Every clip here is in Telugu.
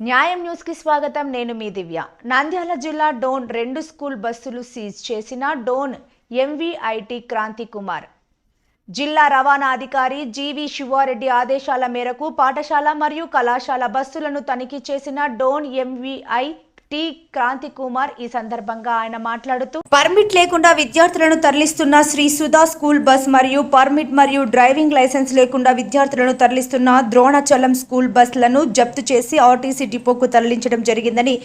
న్యాయం న్యూస్ కి స్వాగతం. నేను మీ దివ్య. నంద్యాల జిల్లా డోన్ 2 స్కూల్ బస్సులు సీజ్ చేసిన డోన్ ఎంవీఐటీ క్రాంతి కుమార్. జిల్లా రవాణా అధికారి జీవి శివారెడ్డి ఆదేశాల మేరకు పాఠశాల మరియు కళాశాల బస్సులను తనిఖీ చేసిన డోన్ ఎంవీఐటీ క్రాంతి కుమార్. ఈ సందర్భంగా ఆయన మాట్లాడుతూ, పర్మిట్ లేకుండా విద్యార్థులను తరలిస్తున్న శ్రీ సుధా స్కూల్ బస్ మరియు పర్మిట్ మరియు డ్రైవింగ్ లైసెన్స్ లేకుండా విద్యార్థులను తరలిస్తున్న ద్రోణాచలం స్కూల్ బస్సులను జప్తు చేసి ఆర్టీసీ డిపోకు తరలించడం జరిగిందని,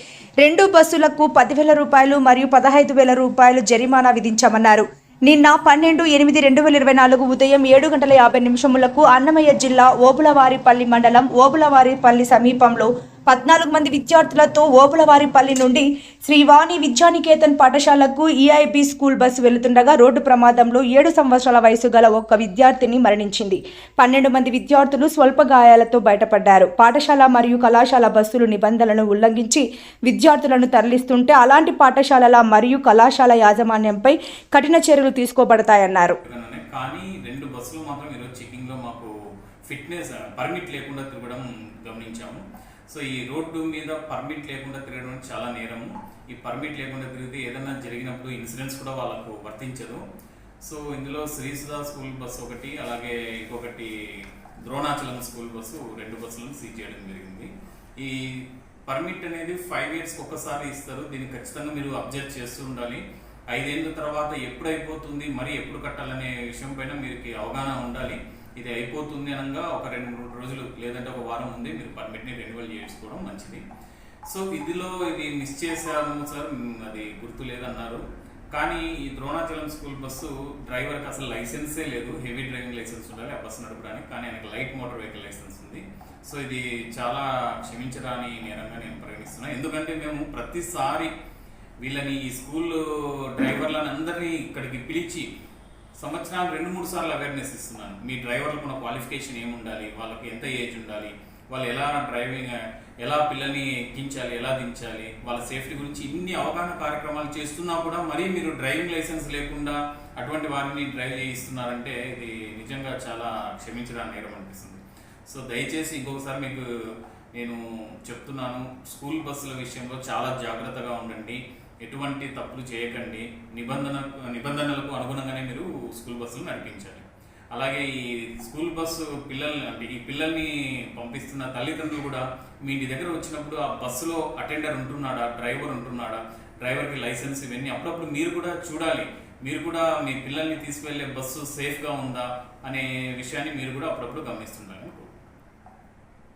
2 బస్సులకు 10,000 రూపాయలు మరియు 15,000 రూపాయలు జరిమానా విధించామన్నారు. నిన్న 12/8/2024 ఉదయం 7:50 అన్నమయ్య జిల్లా ఓబుళవారిపల్లి మండలం ఓబుళవారిపల్లి సమీపంలో 14 మంది విద్యార్థులతో ఓబుళవారిపల్లి నుండి శ్రీవాణి విద్యానికేతన్ పాఠశాలకు ఈఐబీ స్కూల్ బస్సు వెళుతుండగా రోడ్డు ప్రమాదంలో 7 సంవత్సరాల వయసు గల ఒక్క విద్యార్థిని మరణించింది. 12 మంది విద్యార్థులు స్వల్ప గాయాలతో బయటపడ్డారు. పాఠశాల మరియు కళాశాల బస్సులు నిబంధనలను ఉల్లంఘించి విద్యార్థులను తరలిస్తుంటే అలాంటి పాఠశాలల మరియు కళాశాల యాజమాన్యంపై కఠిన చర్యలు తీసుకోబడతాయన్నారు. కానీ 2 బస్సులు మాత్రం ఈరోజు చెకింగ్ లో మాకు ఫిట్నెస్ పర్మిట్ లేకుండా తిరగడం గమనించాము. సో ఈ రోడ్డు మీద పర్మిట్ లేకుండా తిరగడం చాలా నేరము. ఈ పర్మిట్ లేకుండా తిరిగితే ఏదైనా జరిగినప్పుడు ఇన్సూరెన్స్ కూడా వాళ్ళకు వర్తించదు. సో ఇందులో శ్రీసుధా స్కూల్ బస్సు ఒకటి, అలాగే ఇంకొకటి ద్రోణాచలం స్కూల్ బస్సు, 2 బస్సులను సీజ్ చేయడం జరిగింది. ఈ పర్మిట్ అనేది 5 years ఒకసారి ఇస్తారు. దీన్ని ఖచ్చితంగా మీరు అబ్జర్వ్ చేస్తూ ఉండాలి. 5 ఏళ్ళ తర్వాత ఎప్పుడు అయిపోతుంది, మరి ఎప్పుడు కట్టాలనే విషయం పైన మీకు అవగాహన ఉండాలి. ఇది అయిపోతుంది అనగా ఒక 2-3 రోజులు లేదంటే ఒక వారం ముందే మీరు పర్మిట్ని రెన్యువల్ చేసుకోవడం మంచిది. సో ఇది మిస్ చేశాము సార్, అది గుర్తు లేదన్నారు. కానీ ఈ ద్రోణాచలం స్కూల్ బస్సు డ్రైవర్కి అసలు లైసెన్సే లేదు. హెవీ డ్రైవింగ్ లైసెన్స్ ఉండాలి ఆ బస్సు నడపడానికి, కానీ ఆయనకు లైట్ మోటార్ వెహికల్ లైసెన్స్ ఉంది. సో ఇది చాలా క్షమించడాని నేరంగా నేను పరిగణిస్తున్నాను. ఎందుకంటే మేము ప్రతిసారి వీళ్ళని ఈ స్కూల్ డ్రైవర్లను అందరినీ ఇక్కడికి పిలిచి సంవత్సరాలు 2-3 సార్లు అవేర్నెస్ ఇస్తున్నాను. మీ డ్రైవర్లకు ఉన్న క్వాలిఫికేషన్ ఏముండాలి, వాళ్ళకి ఎంత ఏజ్ ఉండాలి, వాళ్ళు ఎలా పిల్లల్ని ఎక్కించాలి, ఎలా దించాలి, వాళ్ళ సేఫ్టీ గురించి ఇన్ని అవగాహన కార్యక్రమాలు చేస్తున్నా కూడా మరీ మీరు డ్రైవింగ్ లైసెన్స్ లేకుండా అటువంటి వారిని డ్రైవ్ చేయిస్తున్నారంటే ఇది నిజంగా చాలా క్షమించడానికి నేరం అనిపిస్తుంది. సో దయచేసి ఇంకొకసారి మీకు నేను చెప్తున్నాను, స్కూల్ బస్సుల విషయంలో చాలా జాగ్రత్తగా ఉండండి. ఎటువంటి తప్పులు చేయకండి. నిబంధనలకు అనుగుణంగానే మీరు స్కూల్ బస్సులు నడిపించాలి. అలాగే ఈ స్కూల్ బస్సు ఈ పిల్లల్ని పంపిస్తున్న తల్లిదండ్రులు కూడా మీ ఇంటి దగ్గర వచ్చినప్పుడు ఆ బస్సులో అటెండర్ ఉంటున్నాడా, డ్రైవర్ ఉంటున్నాడా, డ్రైవర్కి లైసెన్స్, ఇవన్నీ అప్పుడప్పుడు మీరు కూడా చూడాలి. మీరు కూడా మీ పిల్లల్ని తీసుకువెళ్ళే బస్సు సేఫ్గా ఉందా అనే విషయాన్ని మీరు కూడా అప్పుడప్పుడు గమనిస్తుండాలి.